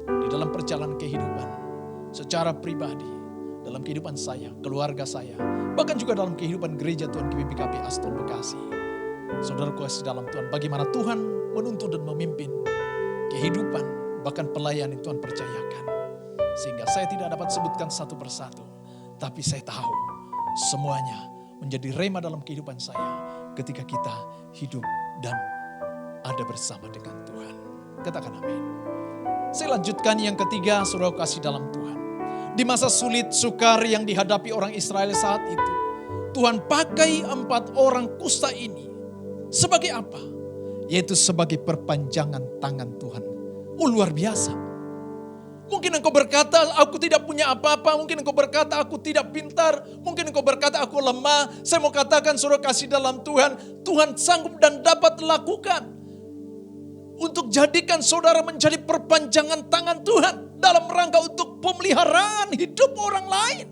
Di dalam perjalanan kehidupan. Secara pribadi. Dalam kehidupan saya, keluarga saya. Bahkan juga dalam kehidupan gereja Tuhan GBPKP Aston Bekasi. Saudara kasih dalam Tuhan, bagaimana Tuhan menuntun dan memimpin kehidupan, bahkan pelayan yang Tuhan percayakan. Sehingga saya tidak dapat sebutkan satu persatu. Tapi saya tahu semuanya menjadi rema dalam kehidupan saya ketika kita hidup dan ada bersama dengan Tuhan. Katakan amin. Saya lanjutkan yang ketiga, saudara kasih dalam Tuhan. Di masa sulit sukar yang dihadapi orang Israel saat itu, Tuhan pakai 4 orang kusta ini. Sebagai apa? Yaitu sebagai perpanjangan tangan Tuhan. Oh luar biasa. Mungkin engkau berkata, aku tidak punya apa-apa. Mungkin engkau berkata, aku tidak pintar. Mungkin engkau berkata, aku lemah. Saya mau katakan, saudara kasih dalam Tuhan. Tuhan sanggup dan dapat lakukan. Untuk jadikan saudara menjadi perpanjangan tangan Tuhan. Dalam rangka untuk pemeliharaan hidup orang lain.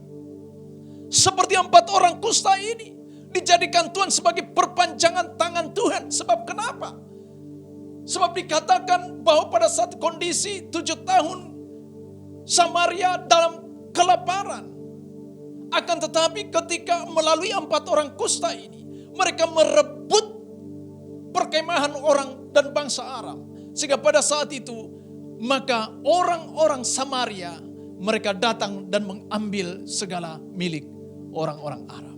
Seperti 4 orang kusta ini. Dijadikan Tuhan sebagai perpanjangan tangan Tuhan. Sebab kenapa? Sebab dikatakan bahwa pada saat kondisi 7 tahun Samaria dalam kelaparan. Akan tetapi ketika melalui 4 orang kusta ini, mereka merebut perkemahan orang dan bangsa Aram. Sehingga pada saat itu, maka orang-orang Samaria, mereka datang dan mengambil segala milik orang-orang Aram.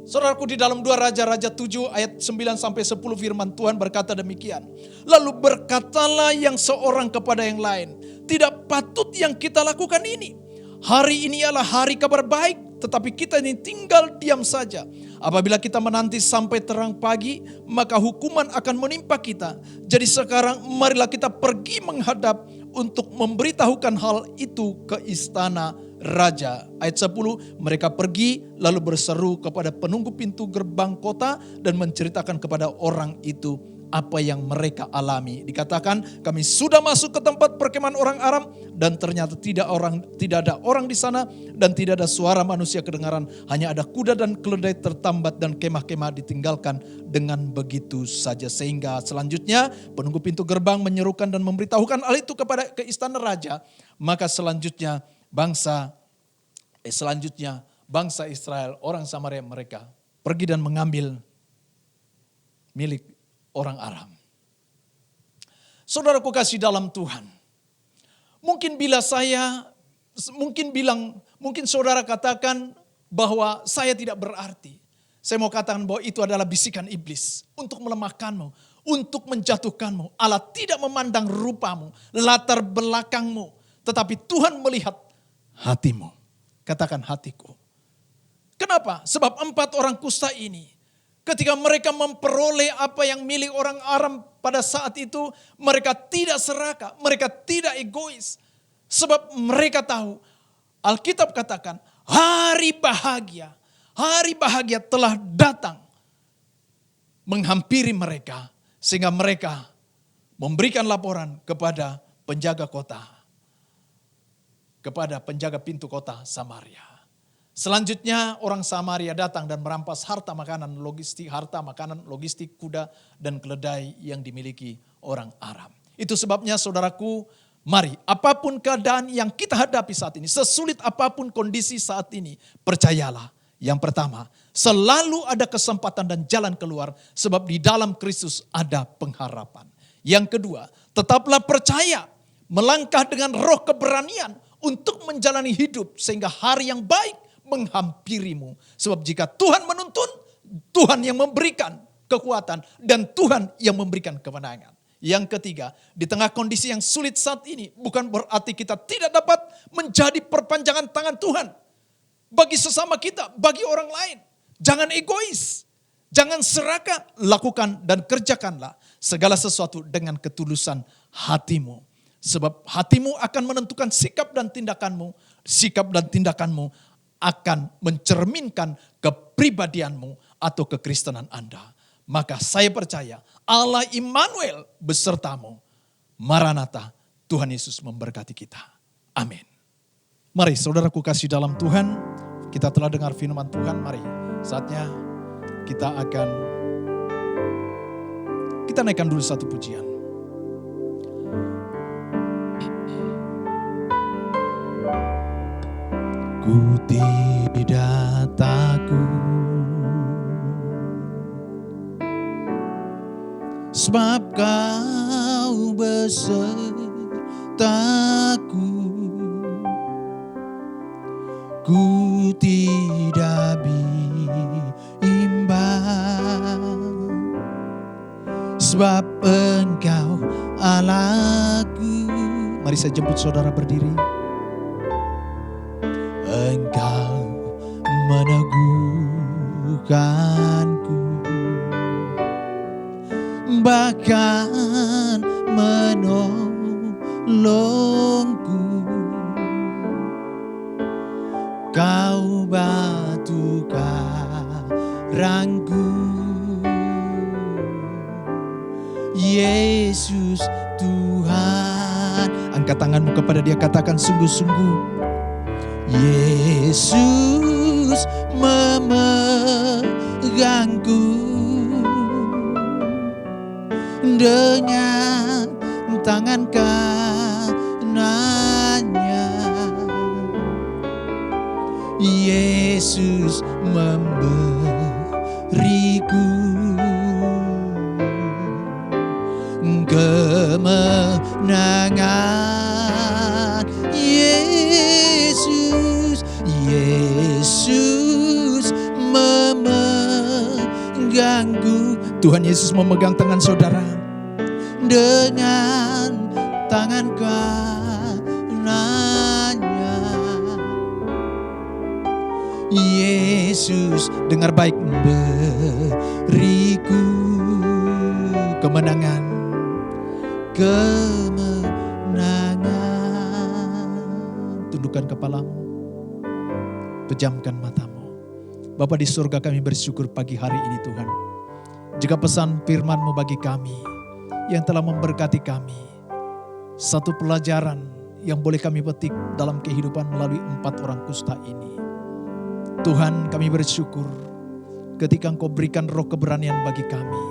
Saudaraku, di dalam 2 Raja-Raja 7 ayat 9-10 firman Tuhan berkata demikian. Lalu berkatalah yang seorang kepada yang lain, tidak patut yang kita lakukan ini. Hari ini adalah hari kabar baik, tetapi kita ini tinggal diam saja. Apabila kita menanti sampai terang pagi, maka hukuman akan menimpa kita. Jadi sekarang marilah kita pergi menghadap untuk memberitahukan hal itu ke istana raja. Ayat 10, mereka pergi lalu berseru kepada penunggu pintu gerbang kota dan menceritakan kepada orang itu apa yang mereka alami. Dikatakan, kami sudah masuk ke tempat perkemahan orang Aram dan ternyata tidak ada orang di sana dan tidak ada suara manusia kedengaran, hanya ada kuda dan keledai tertambat dan kemah-kemah ditinggalkan dengan begitu saja. Sehingga selanjutnya penunggu pintu gerbang menyerukan dan memberitahukan hal itu ke istana raja. Maka selanjutnya bangsa Israel, orang Samaria mereka pergi dan mengambil milik orang Aram. Saudaraku kasih dalam Tuhan. Mungkin saudara katakan bahwa saya tidak berarti. Saya mau katakan bahwa itu adalah bisikan iblis untuk melemahkanmu, untuk menjatuhkanmu. Allah tidak memandang rupamu, latar belakangmu, tetapi Tuhan melihat hatimu. Katakan hatiku. Kenapa? Sebab 4 orang kusta ini, ketika mereka memperoleh apa yang milik orang Aram pada saat itu, mereka tidak serakah, mereka tidak egois. Sebab mereka tahu, Alkitab katakan, hari bahagia telah datang menghampiri mereka. Sehingga mereka memberikan laporan kepada penjaga kota, kepada penjaga pintu kota Samaria. Selanjutnya orang Samaria datang dan merampas harta makanan logistik kuda dan keledai yang dimiliki orang Aram. Itu sebabnya saudaraku, mari apapun keadaan yang kita hadapi saat ini, sesulit apapun kondisi saat ini, percayalah. Yang pertama, selalu ada kesempatan dan jalan keluar sebab di dalam Kristus ada pengharapan. Yang kedua, tetaplah percaya, melangkah dengan roh keberanian untuk menjalani hidup sehingga hari yang baik menghampirimu. Sebab jika Tuhan menuntun, Tuhan yang memberikan kekuatan dan Tuhan yang memberikan kemenangan. Yang ketiga, di tengah kondisi yang sulit saat ini bukan berarti kita tidak dapat menjadi perpanjangan tangan Tuhan. Bagi sesama kita, bagi orang lain. Jangan egois, jangan serakah, lakukan dan kerjakanlah segala sesuatu dengan ketulusan hatimu. Sebab hatimu akan menentukan sikap dan tindakanmu. Sikap dan tindakanmu akan mencerminkan kepribadianmu atau kekristenan Anda. Maka saya percaya Allah Immanuel besertamu. Maranatha, Tuhan Yesus memberkati kita. Amin. Mari saudaraku kasih dalam Tuhan, kita telah dengar firman Tuhan, mari saatnya kita naikkan dulu satu pujian. Ku tidak takut, sebab Kau besertaku. Ku tidak bimbang, sebab Engkau Allahku. Mari saya jemput saudara berdiri. Engkau meneguhkanku, bahkan menolongku. Kau batu karangku, Yesus Tuhan. Angkat tanganmu kepada Dia, katakan sungguh-sungguh. Yesus memegangku dengan tangan kanannya. Yesus memberiku kemenangan. Yesus memegangku. Tuhan Yesus memegang tangan saudara dengan tangan kanannya. Yesus, dengar baik, beriku kemenangan. Tundukkan kepalamu, pejamkan matamu. Bapa di surga, kami bersyukur pagi hari ini Tuhan. Jika pesan firman-Mu bagi kami yang telah memberkati kami, satu pelajaran yang boleh kami petik dalam kehidupan melalui 4 orang kusta ini. Tuhan, kami bersyukur ketika Engkau berikan roh keberanian bagi kami,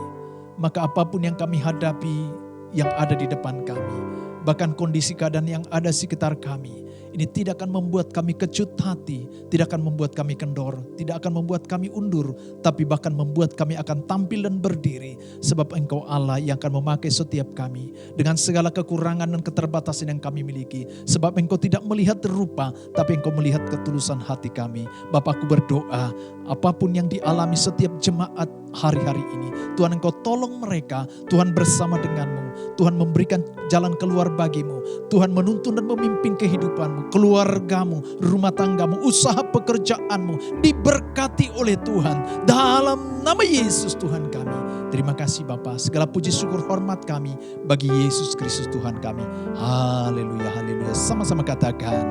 maka apapun yang kami hadapi, yang ada di depan kami, bahkan kondisi keadaan yang ada sekitar kami, ini tidak akan membuat kami kecut hati, tidak akan membuat kami kendor, tidak akan membuat kami undur, tapi bahkan membuat kami akan tampil dan berdiri. Sebab Engkau Allah yang akan memakai setiap kami dengan segala kekurangan dan keterbatasan yang kami miliki. Sebab Engkau tidak melihat rupa, tapi Engkau melihat ketulusan hati kami. Bapakku berdoa, apapun yang dialami setiap jemaat hari-hari ini, Tuhan Engkau tolong mereka, Tuhan bersama denganmu, Tuhan memberikan jalan keluar bagimu, Tuhan menuntun dan memimpin kehidupanmu, keluargamu, rumah tanggamu, usaha pekerjaanmu, diberkati oleh Tuhan, dalam nama Yesus Tuhan kami. Terima kasih Bapa, segala puji syukur hormat kami bagi Yesus Kristus Tuhan kami. Haleluya, haleluya, sama-sama katakan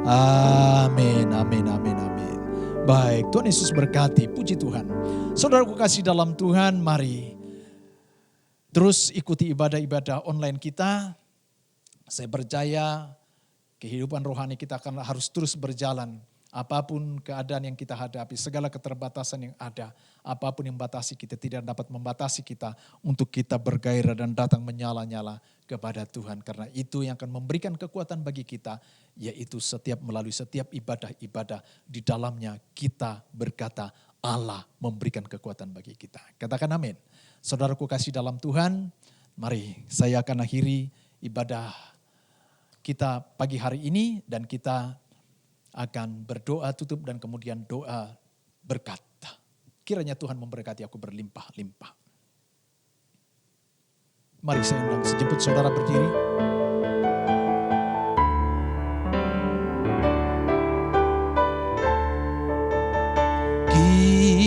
amin, amin, amin, amin. Baik, Tuhan Yesus berkati, puji Tuhan. Saudaraku kasih dalam Tuhan, mari terus ikuti ibadah-ibadah online kita. Saya percaya kehidupan rohani kita akan harus terus berjalan Apapun keadaan yang kita hadapi, segala keterbatasan yang ada, apapun yang membatasi kita, tidak dapat membatasi kita untuk kita bergairah dan datang menyala-nyala kepada Tuhan. Karena itu yang akan memberikan kekuatan bagi kita, yaitu melalui setiap ibadah-ibadah di dalamnya kita berkata, Allah memberikan kekuatan bagi kita. Katakan amin. Saudaraku kasih dalam Tuhan, mari saya akan akhiri ibadah kita pagi hari ini dan kita akan berdoa tutup dan kemudian doa berkat. Kiranya Tuhan memberkati aku berlimpah-limpah. Mari saya undang sejemput saudara berdiri.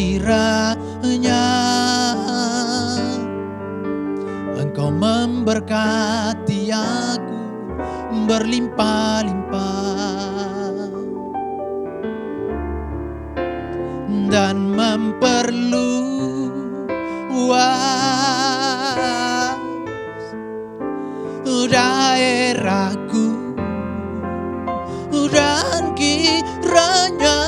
Kiranya Engkau memberkati aku berlimpah-limpah dan memperluas daerahku dan kiranya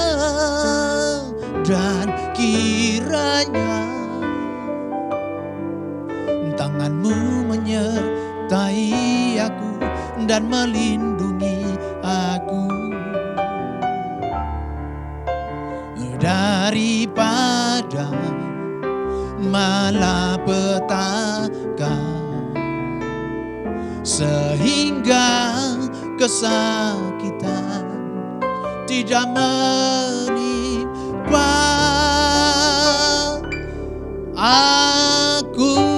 tanganmu menyertai aku dan melindungi aku daripada malapetaka, sehingga kesakitan tidak menimpa aku.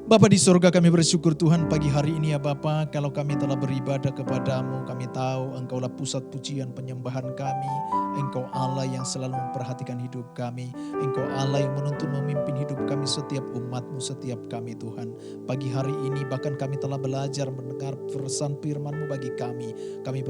Bapa di surga, kami bersyukur Tuhan pagi hari ini ya Bapa, kalau kami telah beribadah kepadamu, kami tahu Engkaulah pusat pujian penyembahan kami. Engkau Allah yang selalu memperhatikan hidup kami. Engkau Allah yang menuntun memimpin hidup kami, setiap umat-Mu, setiap kami Tuhan. Pagi hari ini bahkan kami telah belajar mendengar pesan firman-Mu bagi kami. Kami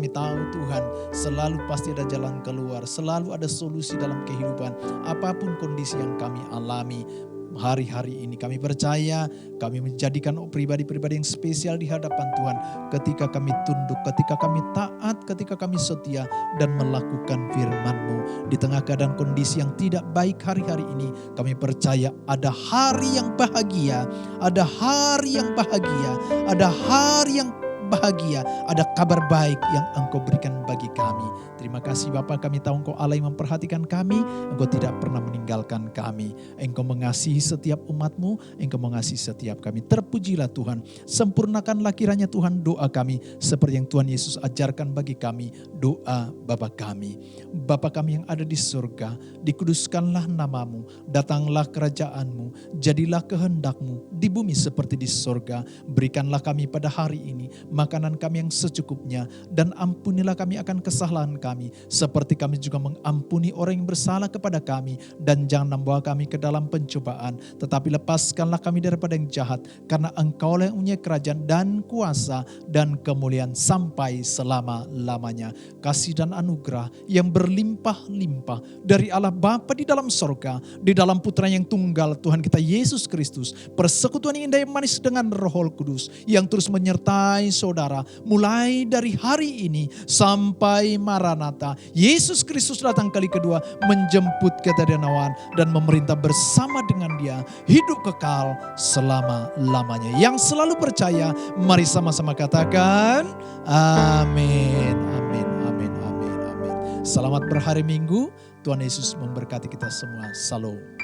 tahu Tuhan selalu pasti ada jalan keluar, selalu ada solusi dalam kehidupan apapun kondisi yang kami alami. Hari-hari ini kami percaya kami menjadikan pribadi-pribadi yang spesial di hadapan Tuhan ketika kami tunduk, ketika kami taat, ketika kami setia dan melakukan firman-Mu. Di tengah keadaan kondisi yang tidak baik hari-hari ini, kami percaya ada hari yang bahagia, ada hari yang bahagia, ada hari yang bahagia, ada kabar baik yang Engkau berikan bagi kami. Terima kasih Bapa, kami tahu Engkau Allah yang memperhatikan kami, Engkau tidak pernah meninggalkan kami. Engkau mengasihi setiap umat-Mu, Engkau mengasihi setiap kami. Terpujilah Tuhan, sempurnakanlah kiranya Tuhan doa kami seperti yang Tuhan Yesus ajarkan bagi kami, doa Bapa kami. Bapa kami yang ada di surga, dikuduskanlah nama-Mu, datanglah kerajaan-Mu, jadilah kehendak-Mu di bumi seperti di surga. Berikanlah kami pada hari ini makanan kami yang secukupnya, dan ampunilah kami akan kesalahan kami, seperti kami juga mengampuni orang yang bersalah kepada kami, dan jangan membawa kami ke dalam pencobaan, tetapi lepaskanlah kami daripada yang jahat, karena Engkaulah yang punya kerajaan dan kuasa dan kemuliaan sampai selama-lamanya. Kasih dan anugerah yang berlimpah-limpah dari Allah Bapa di dalam sorga, di dalam Putra yang tunggal Tuhan kita Yesus Kristus, persekutuan yang indah yang manis dengan Roh Kudus yang terus menyertai saudara mulai dari hari ini sampai Maranatha. Yesus Kristus datang kali kedua menjemput ketenawan dan memerintah bersama dengan Dia hidup kekal selama-lamanya. Yang selalu percaya, mari sama-sama katakan amin, amin, amin, amin, amin. Selamat berhari Minggu. Tuhan Yesus memberkati kita semua. Shalom.